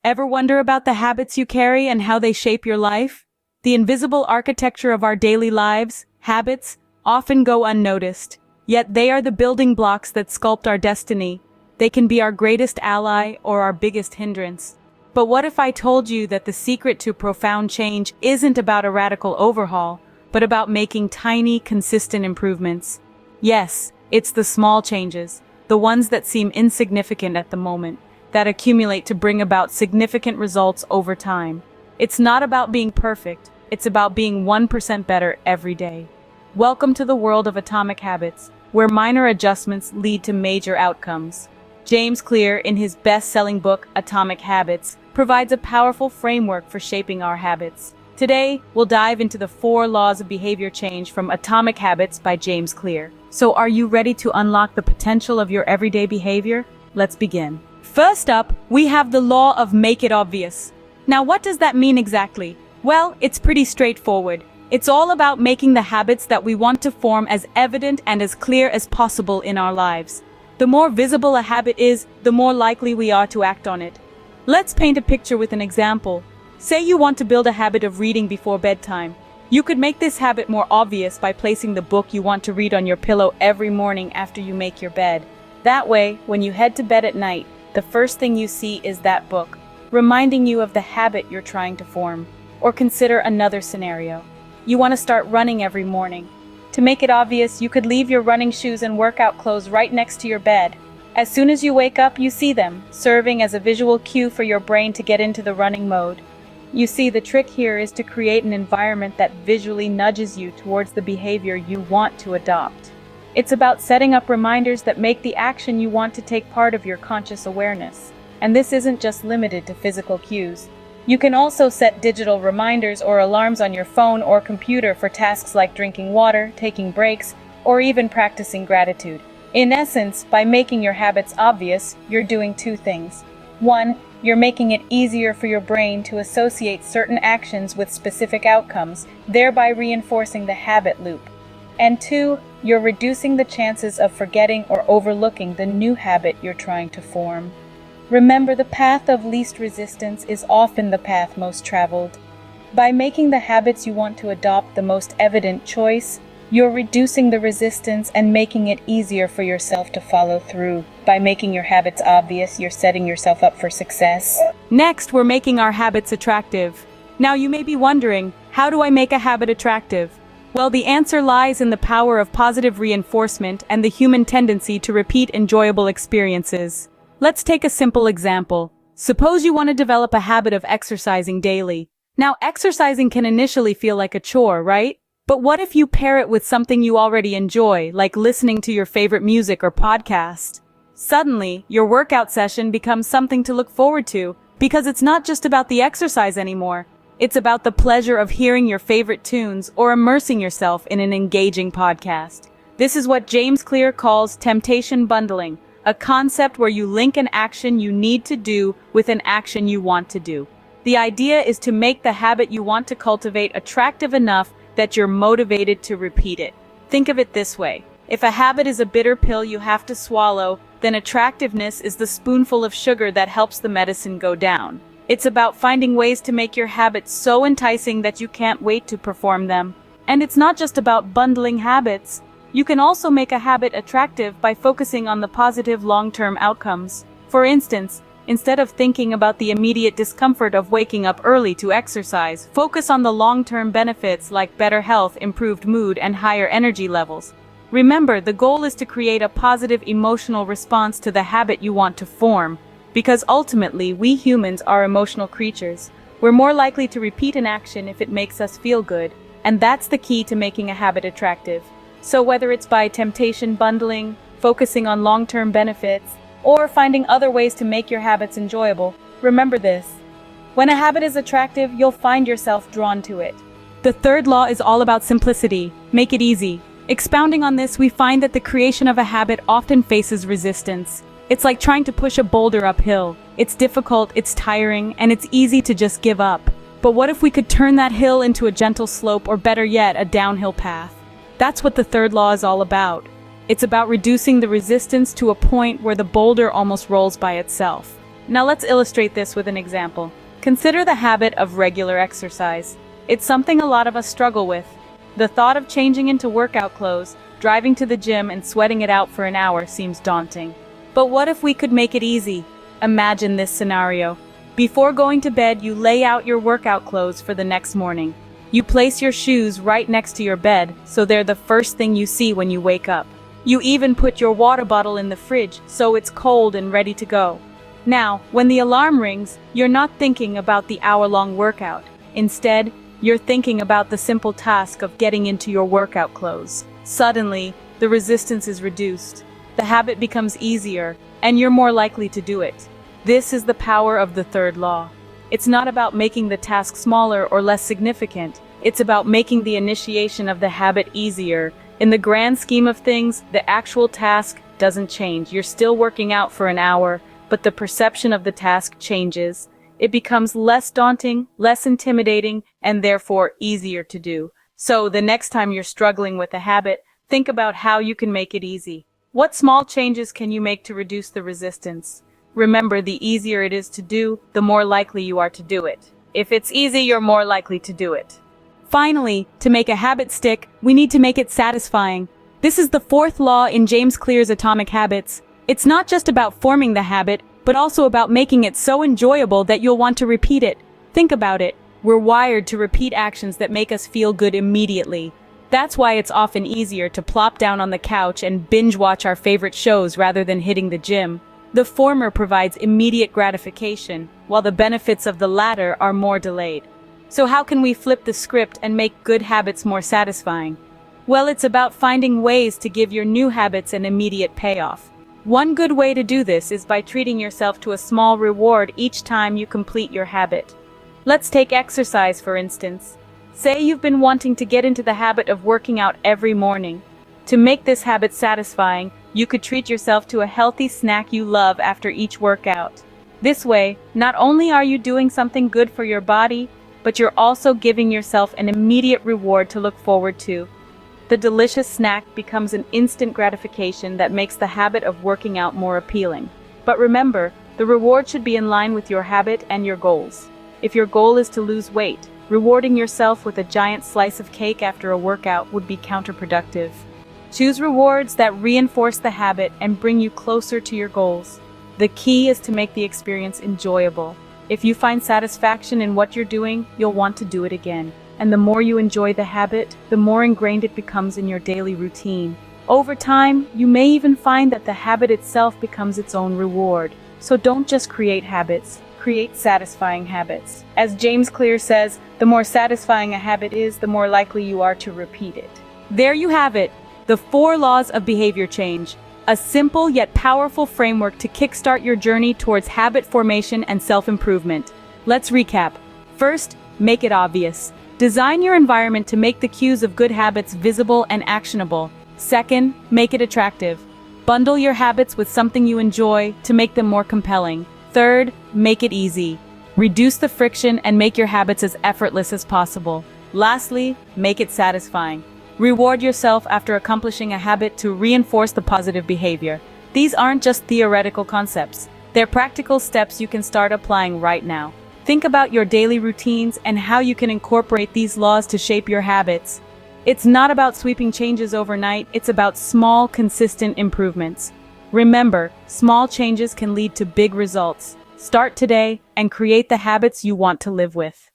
Ever wonder about the habits you carry and how they shape your life? The invisible architecture of our daily lives, habits, often go unnoticed. Yet they are the building blocks that sculpt our destiny. They can be our greatest ally or our biggest hindrance. But what if I told you that the secret to profound change isn't about a radical overhaul, but about making tiny, consistent improvements? Yes, it's the small changes, the ones that seem insignificant at the moment, that accumulate to bring about significant results over time. It's not about being perfect, it's about being 1% better every day. Welcome to the world of atomic habits, where minor adjustments lead to major outcomes. James Clear, in his best-selling book, Atomic Habits, provides a powerful framework for shaping our habits. Today, we'll dive into the 4 laws of behavior change from Atomic Habits by James Clear. So are you ready to unlock the potential of your everyday behavior? Let's begin. First up, we have the law of make it obvious. Now, what does that mean exactly? Well, it's pretty straightforward. It's all about making the habits that we want to form as evident and as clear as possible in our lives. The more visible a habit is, the more likely we are to act on it. Let's paint a picture with an example. Say you want to build a habit of reading before bedtime. You could make this habit more obvious by placing the book you want to read on your pillow every morning after you make your bed. That way, when you head to bed at night, the first thing you see is that book, reminding you of the habit you're trying to form. Or consider another scenario. You want to start running every morning. To make it obvious, you could leave your running shoes and workout clothes right next to your bed. As soon as you wake up, you see them, serving as a visual cue for your brain to get into the running mode. You see, the trick here is to create an environment that visually nudges you towards the behavior you want to adopt. It's about setting up reminders that make the action you want to take part of your conscious awareness. And this isn't just limited to physical cues. You can also set digital reminders or alarms on your phone or computer for tasks like drinking water, taking breaks, or even practicing gratitude. In essence, by making your habits obvious, you're doing 2 things. 1, you're making it easier for your brain to associate certain actions with specific outcomes, thereby reinforcing the habit loop. And 2, you're reducing the chances of forgetting or overlooking the new habit you're trying to form. Remember, the path of least resistance is often the path most traveled. By making the habits you want to adopt the most evident choice, you're reducing the resistance and making it easier for yourself to follow through. By making your habits obvious, you're setting yourself up for success. Next, we're making our habits attractive. Now you may be wondering, how do I make a habit attractive? Well, the answer lies in the power of positive reinforcement and the human tendency to repeat enjoyable experiences. Let's take a simple example. Suppose you want to develop a habit of exercising daily. Now, exercising can initially feel like a chore, right? But what if you pair it with something you already enjoy, like listening to your favorite music or podcast? Suddenly, your workout session becomes something to look forward to, because it's not just about the exercise anymore. It's about the pleasure of hearing your favorite tunes or immersing yourself in an engaging podcast. This is what James Clear calls temptation bundling, a concept where you link an action you need to do with an action you want to do. The idea is to make the habit you want to cultivate attractive enough that you're motivated to repeat it. Think of it this way. If a habit is a bitter pill you have to swallow, then attractiveness is the spoonful of sugar that helps the medicine go down. It's about finding ways to make your habits so enticing that you can't wait to perform them. And it's not just about bundling habits. You can also make a habit attractive by focusing on the positive long-term outcomes. For instance, instead of thinking about the immediate discomfort of waking up early to exercise, focus on the long-term benefits like better health, improved mood, and higher energy levels. Remember, the goal is to create a positive emotional response to the habit you want to form, because ultimately, we humans are emotional creatures. We're more likely to repeat an action if it makes us feel good, and that's the key to making a habit attractive. So whether it's by temptation bundling, focusing on long-term benefits, or finding other ways to make your habits enjoyable, remember this. When a habit is attractive, you'll find yourself drawn to it. The 3rd law is all about simplicity. Make it easy. Expounding on this, we find that the creation of a habit often faces resistance. It's like trying to push a boulder uphill. It's difficult, it's tiring, and it's easy to just give up. But what if we could turn that hill into a gentle slope, or better yet, a downhill path? That's what the 3rd law is all about. It's about reducing the resistance to a point where the boulder almost rolls by itself. Now let's illustrate this with an example. Consider the habit of regular exercise. It's something a lot of us struggle with. The thought of changing into workout clothes, driving to the gym and sweating it out for an hour seems daunting. But what if we could make it easy? Imagine this scenario. Before going to bed, you lay out your workout clothes for the next morning. You place your shoes right next to your bed, so they're the first thing you see when you wake up. You even put your water bottle in the fridge, so it's cold and ready to go. Now, when the alarm rings, you're not thinking about the hour-long workout. Instead, you're thinking about the simple task of getting into your workout clothes. Suddenly, the resistance is reduced. The habit becomes easier, and you're more likely to do it. This is the power of the third law. It's not about making the task smaller or less significant. It's about making the initiation of the habit easier. In the grand scheme of things, the actual task doesn't change. You're still working out for an hour, but the perception of the task changes. It becomes less daunting, less intimidating, and therefore easier to do. So the next time you're struggling with a habit, think about how you can make it easy. What small changes can you make to reduce the resistance? Remember, the easier it is to do, the more likely you are to do it. If it's easy, you're more likely to do it. Finally, to make a habit stick, we need to make it satisfying. This is the fourth law in James Clear's Atomic Habits. It's not just about forming the habit, but also about making it so enjoyable that you'll want to repeat it. Think about it. We're wired to repeat actions that make us feel good immediately. That's why it's often easier to plop down on the couch and binge watch our favorite shows rather than hitting the gym. The former provides immediate gratification, while the benefits of the latter are more delayed. So how can we flip the script and make good habits more satisfying? Well, it's about finding ways to give your new habits an immediate payoff. One good way to do this is by treating yourself to a small reward each time you complete your habit. Let's take exercise, for instance. Say you've been wanting to get into the habit of working out every morning. To make this habit satisfying, you could treat yourself to a healthy snack you love after each workout. This way, not only are you doing something good for your body, but you're also giving yourself an immediate reward to look forward to. The delicious snack becomes an instant gratification that makes the habit of working out more appealing. But remember, the reward should be in line with your habit and your goals. If your goal is to lose weight, rewarding yourself with a giant slice of cake after a workout would be counterproductive. Choose rewards that reinforce the habit and bring you closer to your goals. The key is to make the experience enjoyable. If you find satisfaction in what you're doing, you'll want to do it again. And the more you enjoy the habit, the more ingrained it becomes in your daily routine. Over time, you may even find that the habit itself becomes its own reward. So don't just create habits, create satisfying habits. As James Clear says, the more satisfying a habit is, the more likely you are to repeat it. There you have it. The 4 laws of behavior change, a simple yet powerful framework to kickstart your journey towards habit formation and self-improvement. Let's recap. First, make it obvious. Design your environment to make the cues of good habits visible and actionable. Second, make it attractive. Bundle your habits with something you enjoy to make them more compelling. Third, make it easy. Reduce the friction and make your habits as effortless as possible. Lastly, make it satisfying. Reward yourself after accomplishing a habit to reinforce the positive behavior. These aren't just theoretical concepts. They're practical steps you can start applying right now. Think about your daily routines and how you can incorporate these laws to shape your habits. It's not about sweeping changes overnight, it's about small, consistent improvements. Remember, small changes can lead to big results. Start today and create the habits you want to live with.